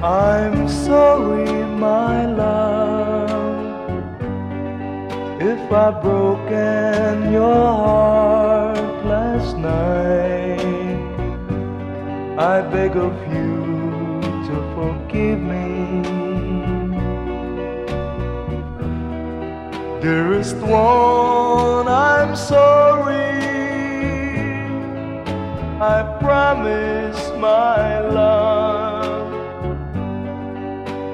I'm sorry, my love, if I've broken your heart last night. I beg of you to forgive me. Dearest one, I'm sorry. I promise, my love,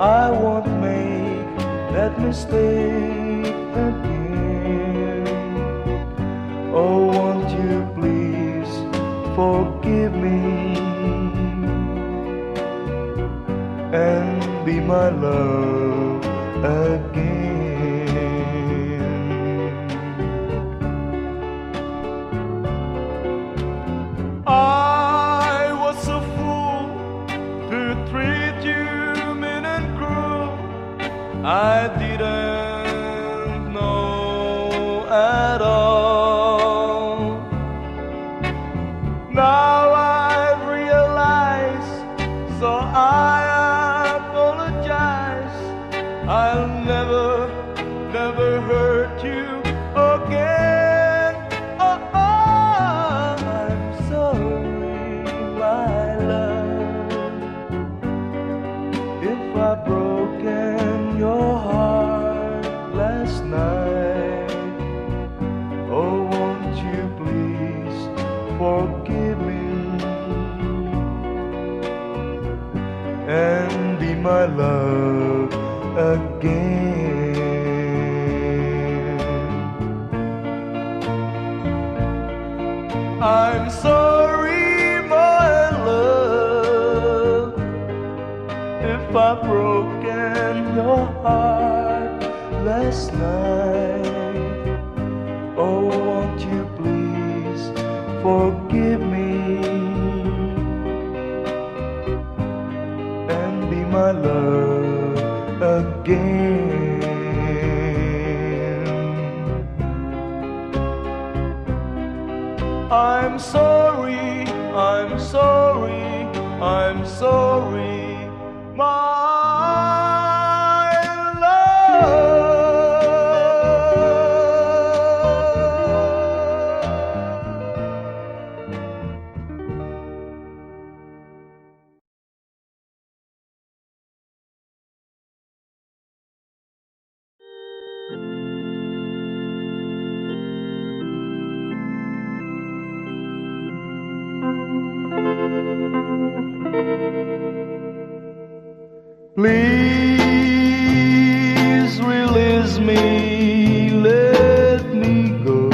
I won't make that mistake again. Oh, won't you please forgive me and be my love again. I was a fool to treat you mean and cruel. I didn't know at all. Now I realize, so I apologize. I'll never hurt you again. Oh, I'm sorry, my love, if I've broken your heart last night. Oh, won't you please forgive me and be my love again. I'm sorry, my love, if I've broken your heart last night. Oh, won't you please forgive me and be my love again. I'm sorry, I'm sorry, I'm sorry, my love. Please release me, let me go,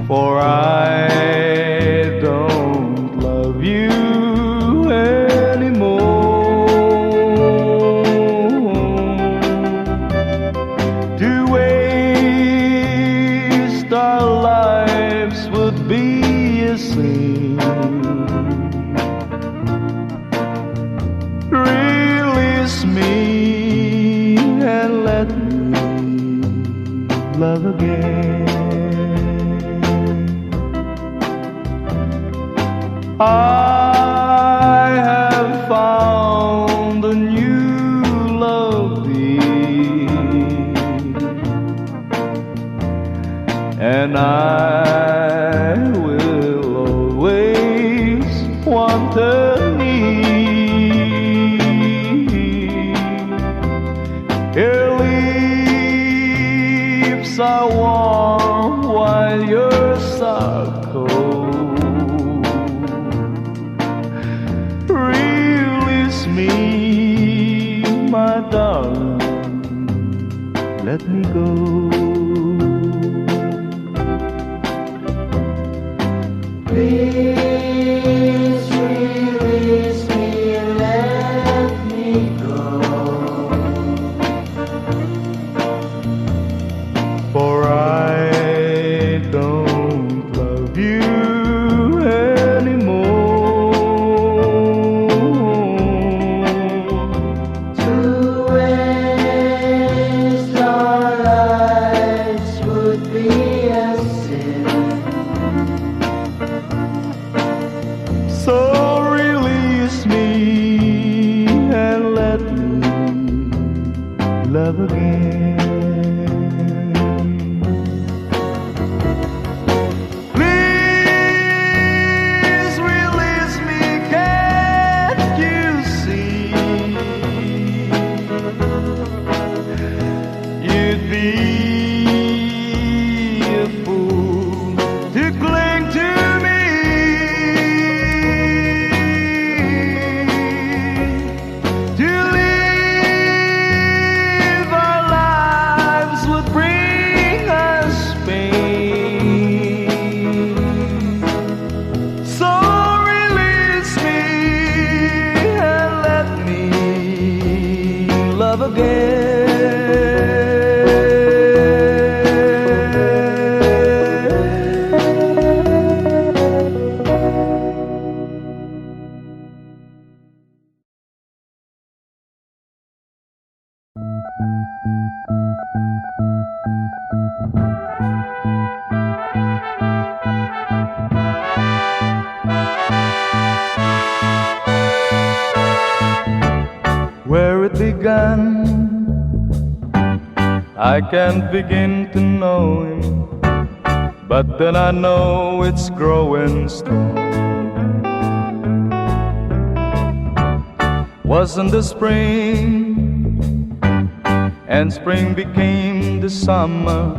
for I don't love you anymore. To waste our lives would be a sin. Release me and let me love again. I have found a new love, dear, and I will always want her near. Your lips are warm while yours are cold. Release me, my darling, let me go. Please release me, let me go, for I don't love you anymore. to waste our lives love again. Please release me, can't you see? You'd be a fool to cling to me. To live our lives would bring us pain. So release me and let me love again. Where it began, I can't begin to know him, but then I know it's growing strong. Wasn't the spring, and spring became the summer,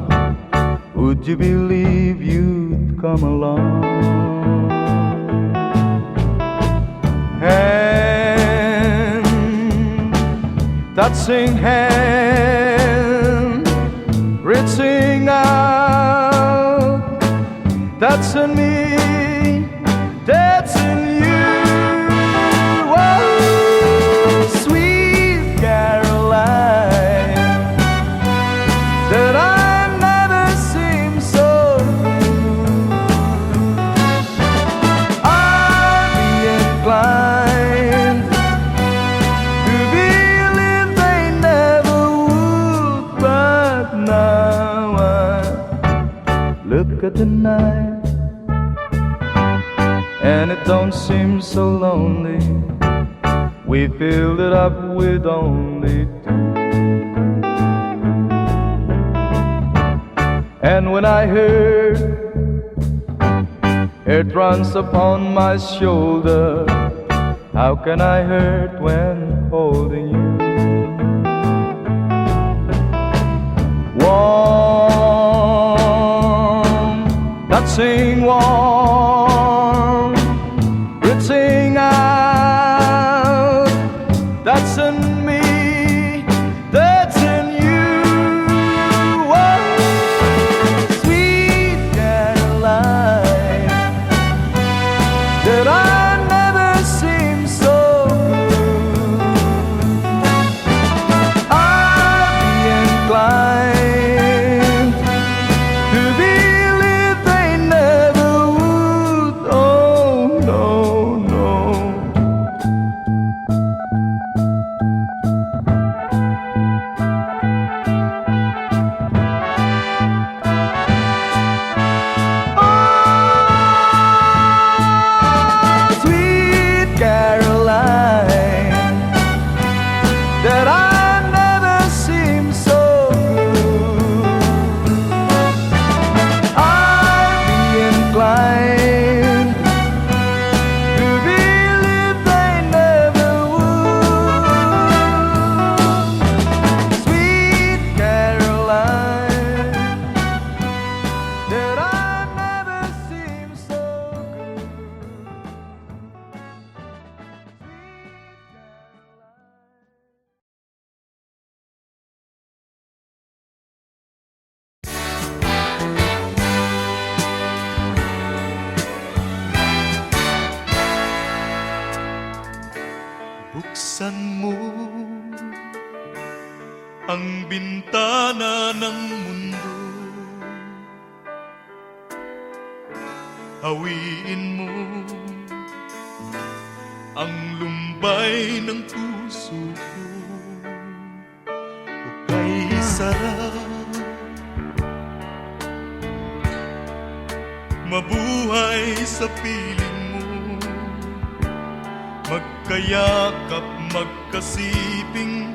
would you believe you'd come along? Touching hand, reaching out, touching me, touching you. Oh, sweet Caroline, that I never seem so good. I'd be inclined to believe they never would, but now I look at the night and it don't seem so lonely. We filled it up with only two. And when I heard it runs upon my shoulder, how can I hurt when holding you? Warm, touching warm, reaching out, touching me, touching you. Oh, sweet Caroline, that I never seem so good. I'd be inclined to believe they never would. Oh, no, no. Oh, sweet Caroline, that I never seem so good. I'd be inclined to believe they never would. Sweet Caroline, that I never seem so good. Buksan mo ang bintana ng mundo, hawiin mo ang lumbay ng puso ko. Hukay sarap, mabuhay sa piling mo, magkayakap, magkasiping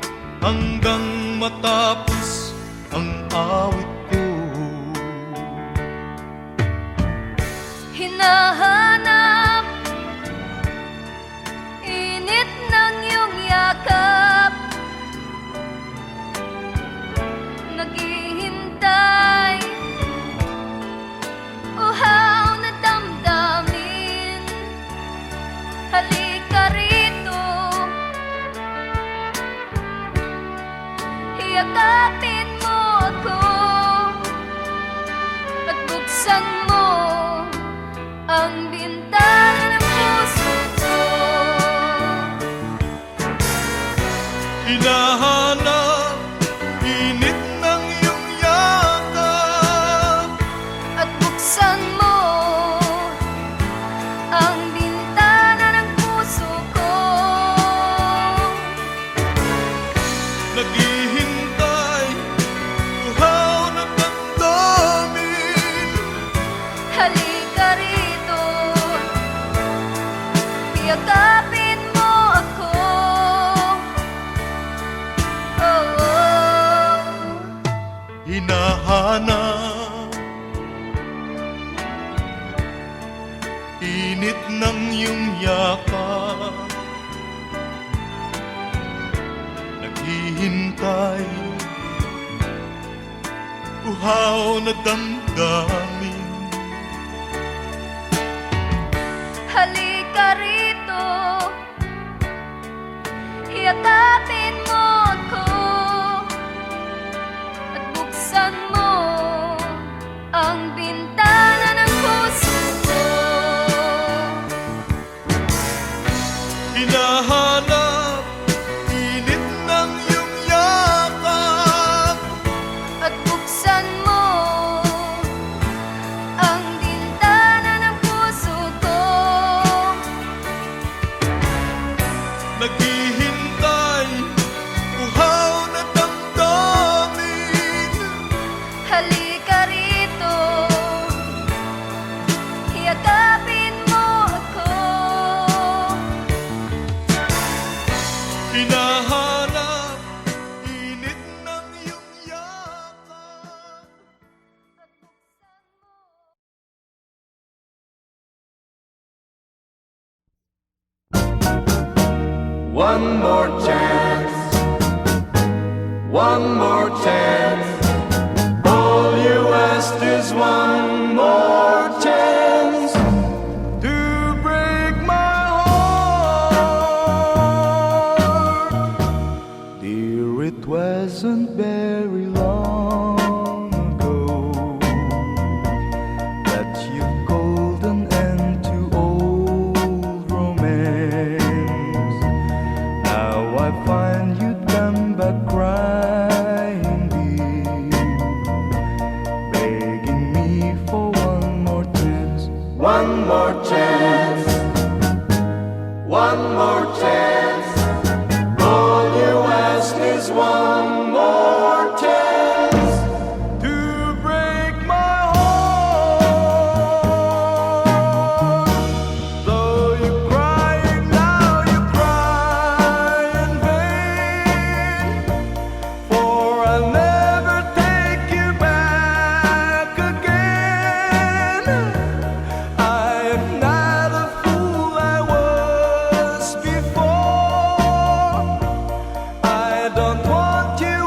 hanggang matapos ang awit ko. Hinahanap init ng iyong yakap, naghihintay uhaw na damdamin. Halika rito, yakapin mo ako at buksan mo ang bintana ng puso ko. Hinahanap init ng iyong yakap, At buksan mo ang bintana ng puso ko. naghihintay, uhaw na damdamin. Halika rito, yakapin mo ako. Oh, oh. Hinahanap init ng iyong yakap, naghihintay, uhaw na damdamin. Halika rito, yakapin mo ako at buksan mo ang bintana ng puso ko. Hinahanap init ng iyong yakap, At buksan mo ang bintana ng puso ko. naghihintay, uhaw na damdamin. Halika rito, yakapin mo ako. Hinahanap init ng iyong yakap. At buksan mo. One more chance, one more chance. All you asked is one more chance to break my heart. Dear, it wasn't very long ago that you called an end to old romance. Now I find you come back crying deep, begging me for one more chance. One more chance, one more chance. All you ask is one more chance to break my heart. Though you're crying now, you cry in vain, for I'll never take you back again. I am not a fool I was before. I don't want you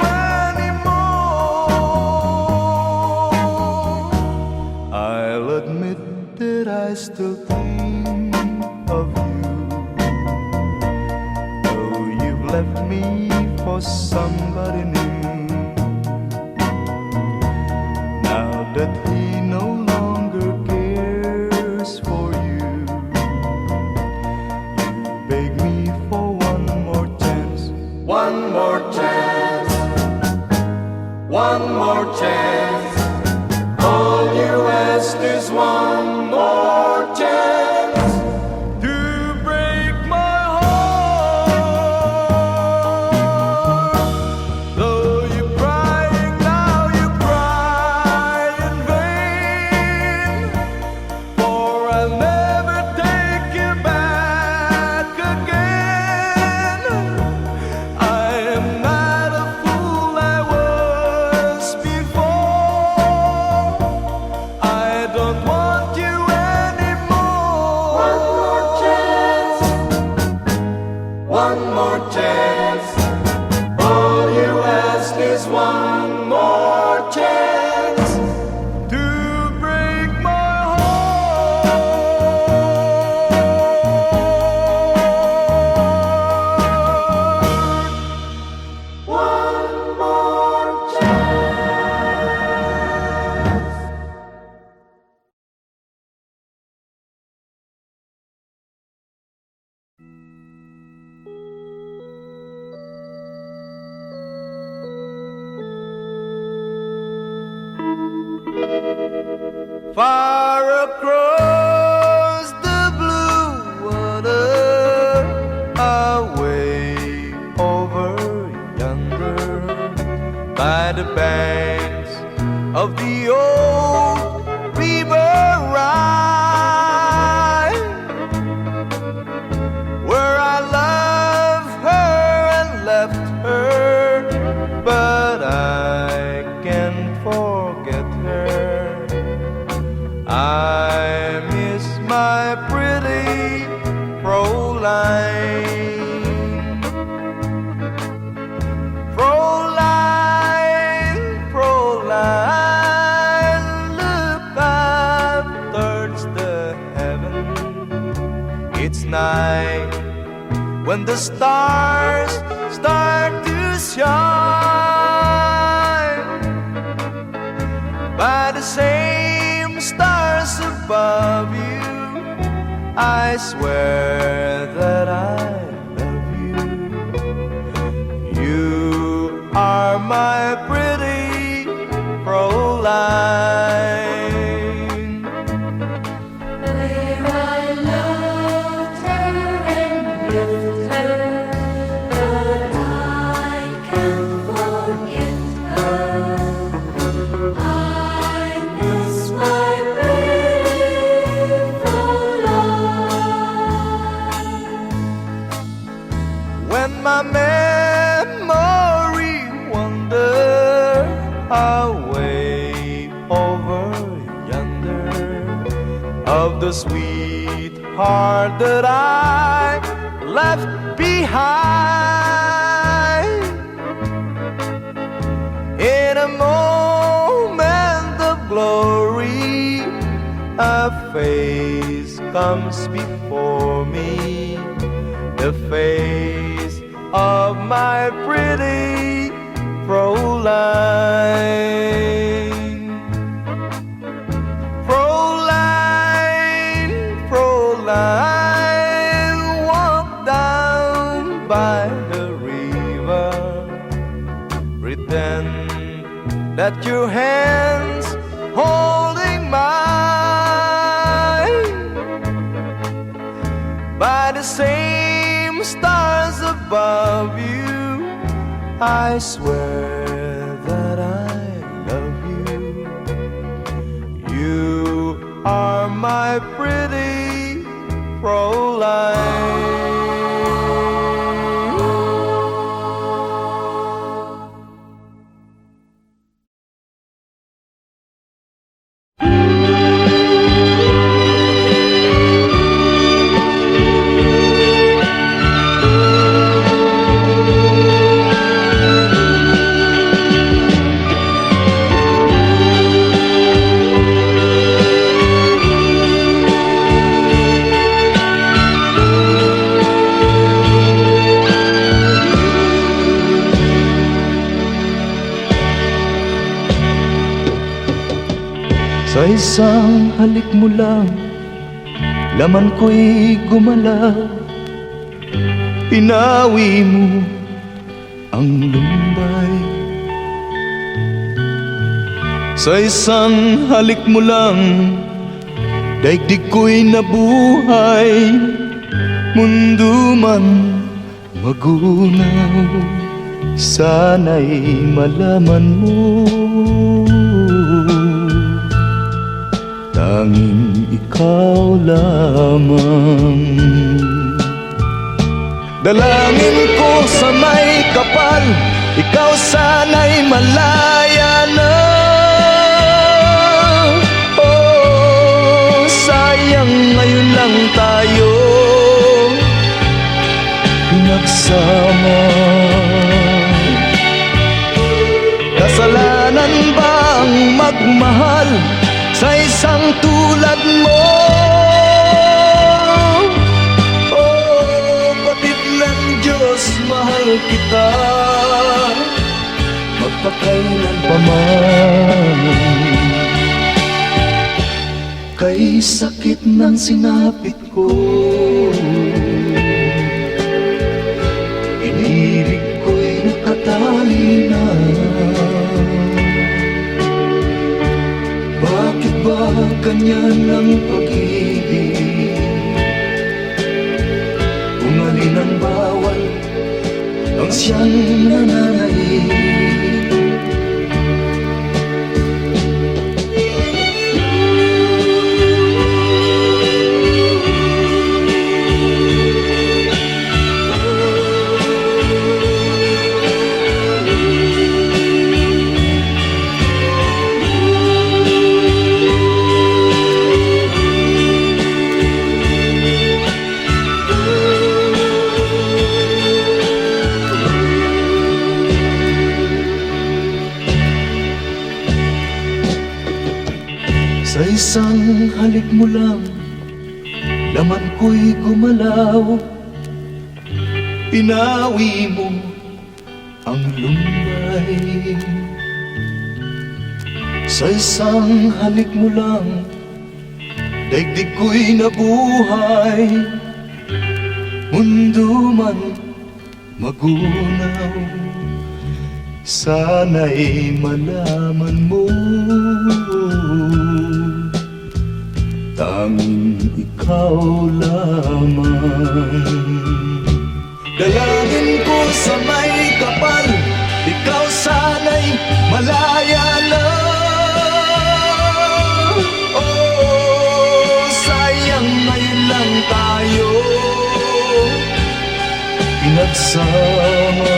anymore. I'll admit that I still think of you, though you've left me for somebody new. Now that he no longer cares for you, you beg me for one more chance. One more chance, one more chance. All you ask is one more chance to break my heart. Though you're crying now, you cry in vain, for I'll never take you back again. I am not a far across the blue water, away over yonder, by the banks of the old river Rhine, where I loved her and left her, but I can't forget her. I miss my pretty Fräulein. Fräulein, Fräulein, look up towards the heaven. It's night when the stars start to shine, by the same stars above you, I swear that I love you. You are my pretty Fräulein. Where I loved her and left her, but I can't forget her. I miss my beautiful life. When my memory wander away over yonder, of the sweetheart that I left behind, in a moment of glory, a face comes before me, the face of my pretty Fräulein. Fräulein, Fräulein, walk down by the river, pretend that your hands holding mine, by the same stars above you, I swear that I love you. You are my pretty Fräulein. Sa isang halik mo lang, laman ko'y gumalaw, pinawi mo ang lumbay. Sa isang halik mo lang, daigdig ko'y nabuhay, mundo man magunaw, sana'y malaman mo, tanging ikaw lamang. Dalangin ko sa may kapal, ikaw sana'y malaya na. Oh, sayang ngayon lang tayo pinagsama. Kasalanan ba ang magmahal sa isang tulad mo? Oh, batid lang Diyos, mahal kita, magpakailan pa man. Kay sakit ng sinapit ko, inilig ko'y nakatali na. Bakit ba ganito ganyan ang pag-ibig. Kung alin ang bawal, ang siyang nananaig. Sa isang halik mo lang, laman ko'y gumalaw. Pinawi mo ang lumbay. Sa isang halik mo lang, daigdig ko'y nabuhay. Mundo man magunaw, sana'y malaman mo, tanging ikaw lamang. Dalangin ko sa may kapal, ikaw sana'y malaya na. Oh, sayang ngayon lang tayo pinagsama.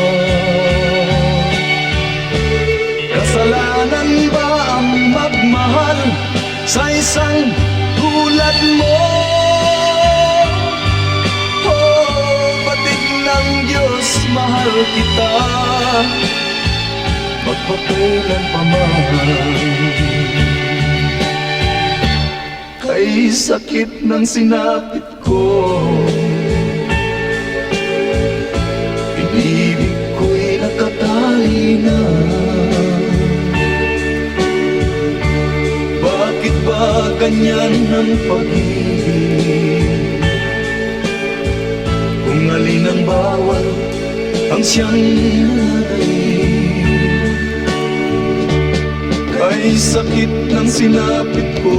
Kasalanan ba ang magmahal sa isang tulad mo? Oh, batik ng Diyos, mahal kita, magpakailan pa man. Kay sakit ng sinapit ko, inibig ko'y nakatali na. Bakit ba ganyan ang pag-ibig? Kung alin ang bawal, ang siyang nananaig. Kay sakit ng sinapit ko,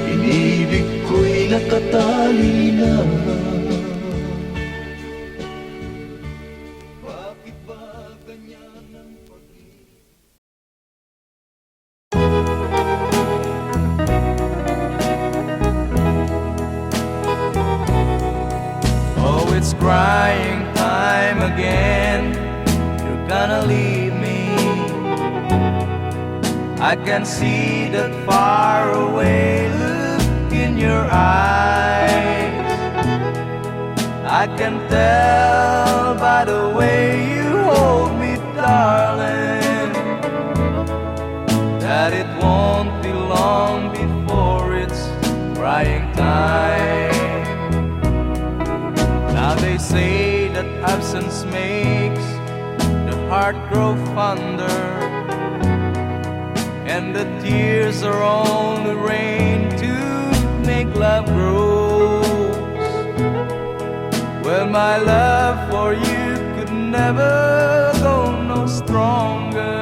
inibig ko'y nakatali na. Bakit ba ganyan ang pag-ibig? Oh, it's crying time again. You're gonna leave me. I can see that far away look in your eyes. I can tell by the way you hold me, darling, that it won't be long before it's crying time. Now they say that absence makes the heart grow fonder, and the tears are only rain to make love grows. Well, my love for you could never go no stronger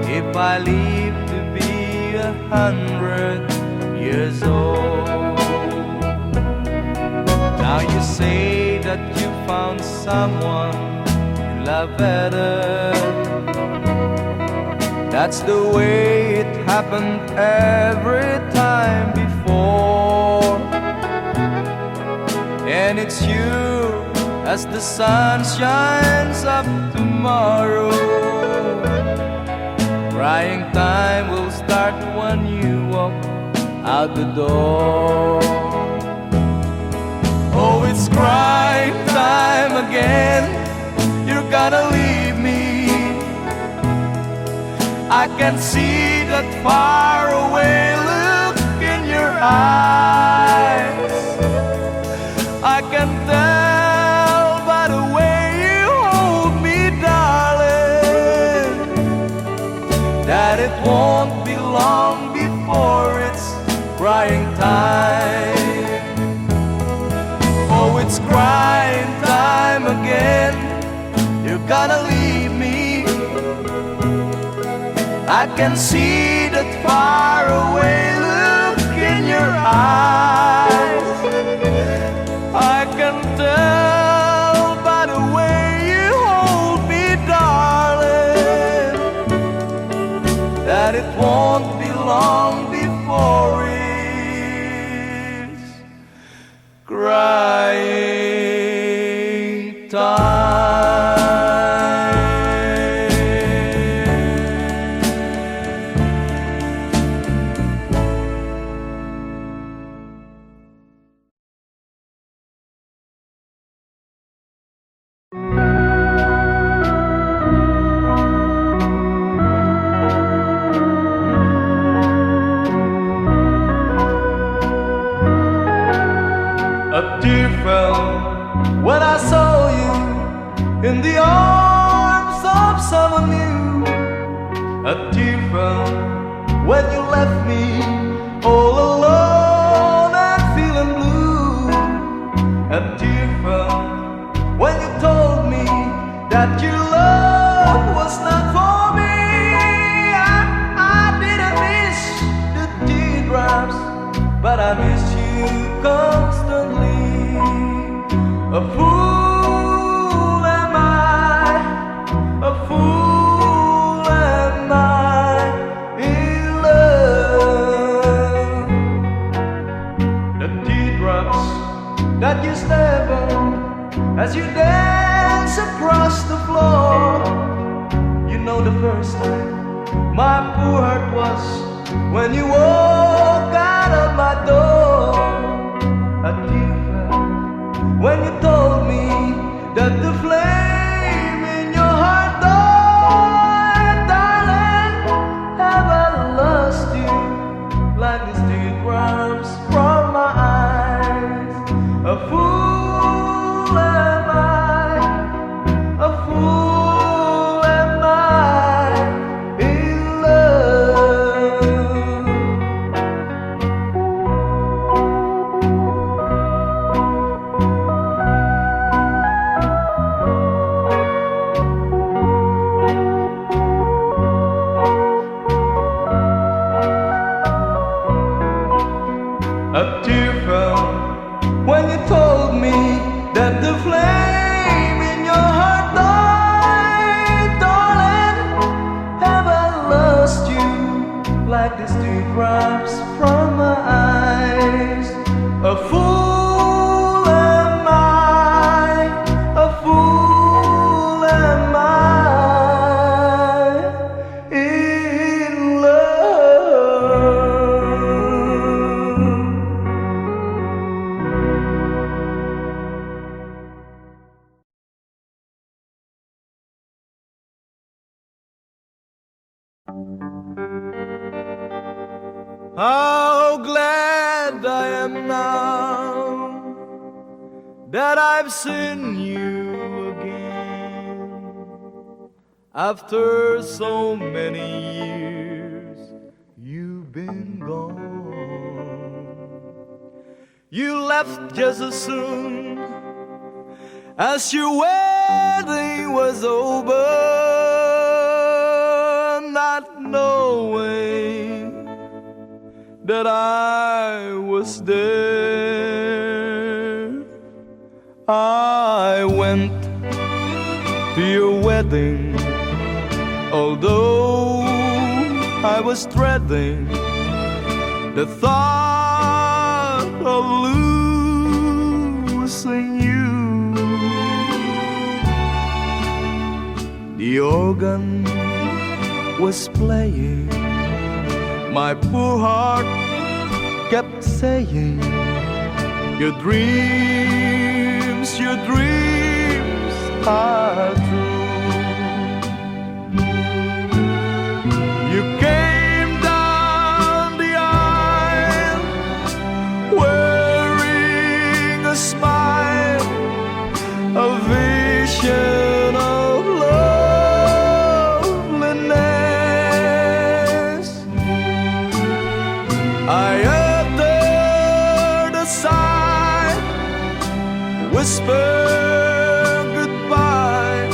if I live to be 100 years old. Now you say that you found someone you love better. That's the way it happened every time before. And it's you as the sun shines up tomorrow. Crying time will start when you walk out the door. Oh, it's crying time again. You're gonna leave me. I can see that far away look in your eyes. I can tell by the way you hold me, darling, that it won't be long before it's crying time. Oh, it's crying time again. You're gonna leave me. I can see that faraway look in your eyes. I can tell by the way you hold me, darling, that it won't be long before it's crying time. A tear fell when I saw you in the arms of someone new. A tear fell when you left me all alone and feeling blue. A tear fell when you told me that your love was not for me. I didn't miss the teardrops, but I miss you constantly. A fool am I, a fool am I in love. The teardrops that you step on as you dance across the floor. You know the first time my poor heart was when you walk out of my door. A tear fell when you told me that the flame in your heart died. Darling, have I lost you like these teardrops from my eyes? A fool am I, a fool am I in love. A tear fell when you told me that the flame in your heart died. Darling, have I lost you like these teardrops from my eyes? A fool am I, a fool am I in love. How glad I am now that I've seen you again. After so many years, you've been gone. You left just as soon as your wedding was over, not knowing that I was there. I went to your wedding, although I was dreading the thought of losing you. The organ was playing, my poor heart kept saying, your dreams are true. You came down the aisle wearing a smile, a vision of loveliness. I uttered a sigh, whispered goodbye,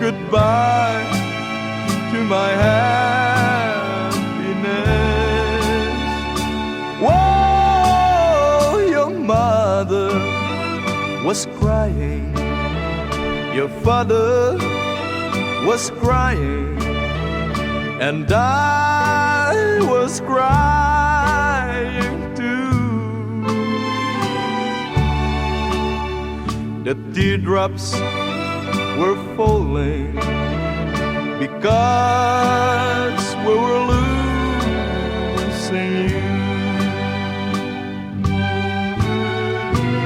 goodbye to my hand. was crying, your father was crying, and I was crying too. The teardrops were falling because we were losing you.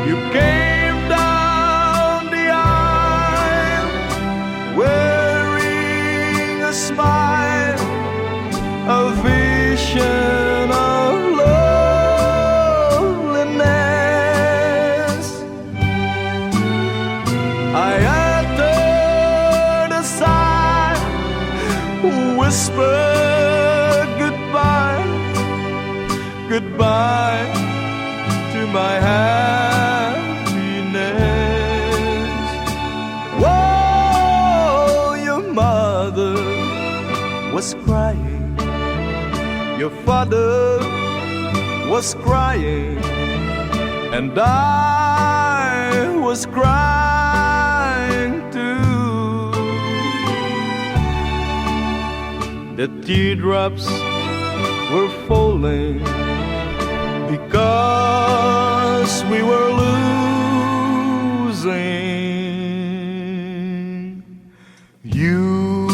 You came down the aisle wearing a smile, a vision of loneliness. I uttered a sigh, whispered goodbye, goodbye to my happiness. Whoa, your mother was crying, your father was crying, and I was crying too. The teardrops were falling because we were losing you.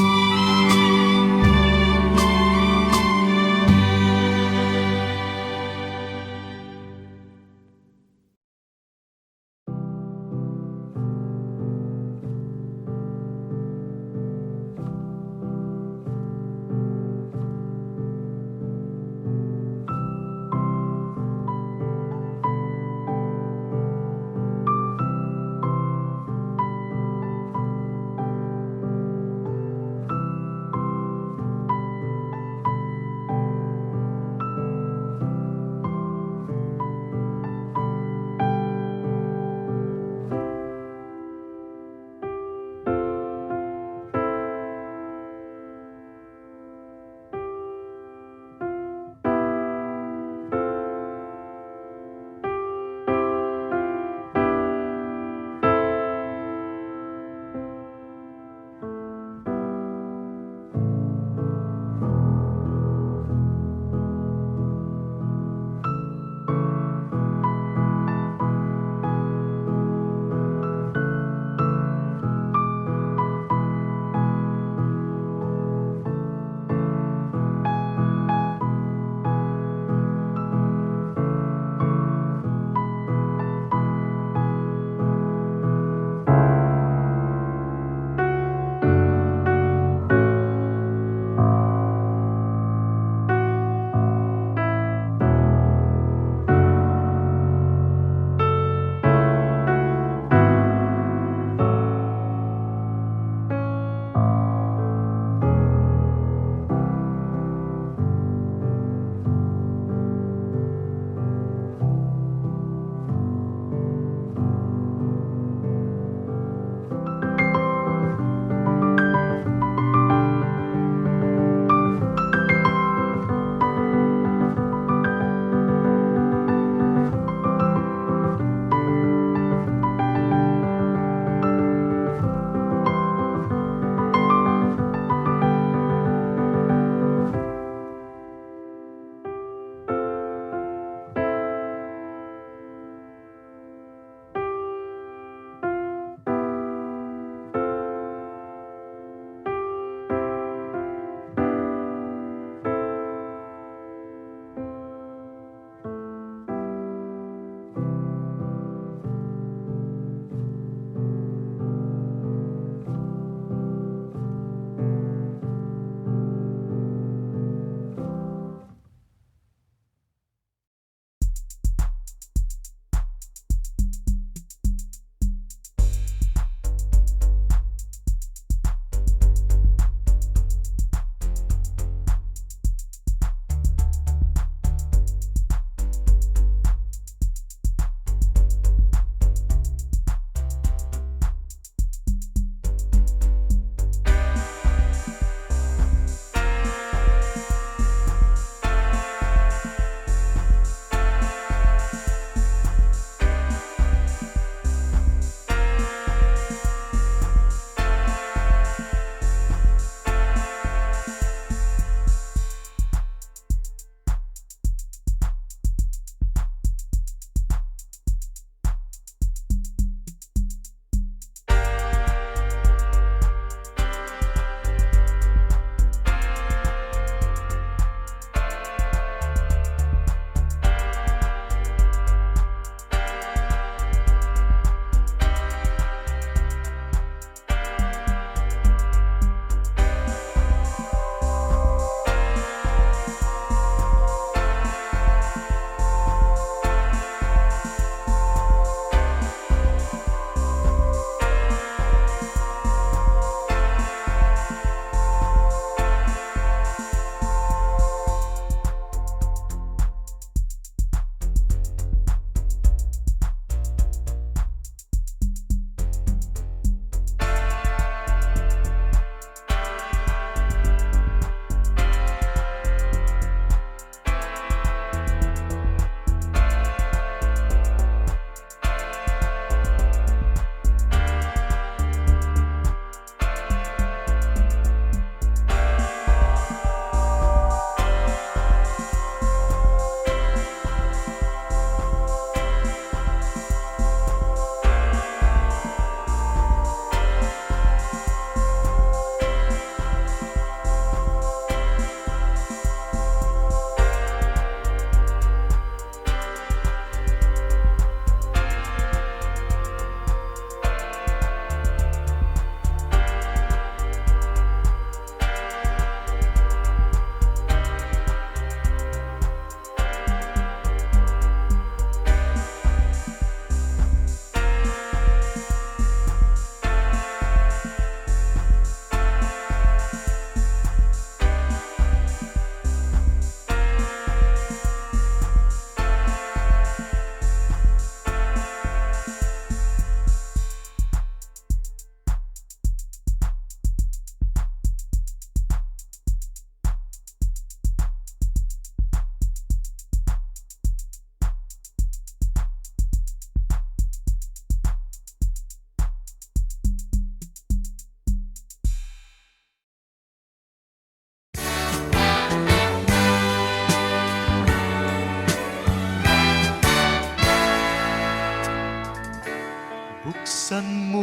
Buksan mo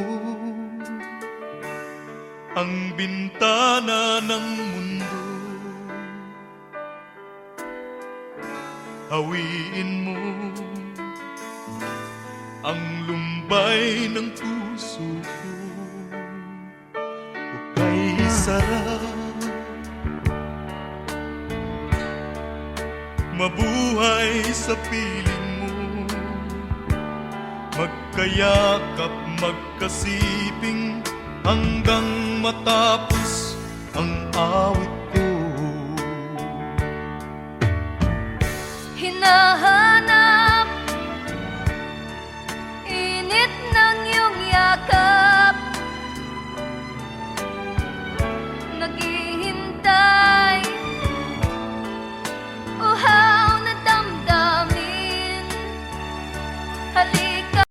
ang bintana ng mundo. Hawiin mo ang lumbay ng puso ko. Hukay sarap, mabuhay sa piling mo. Magkayakap, magkasiping hanggang matapos ang awit ko. Hinahanap init ng iyong yakap, naghihintay uhaw na damdamin. Halika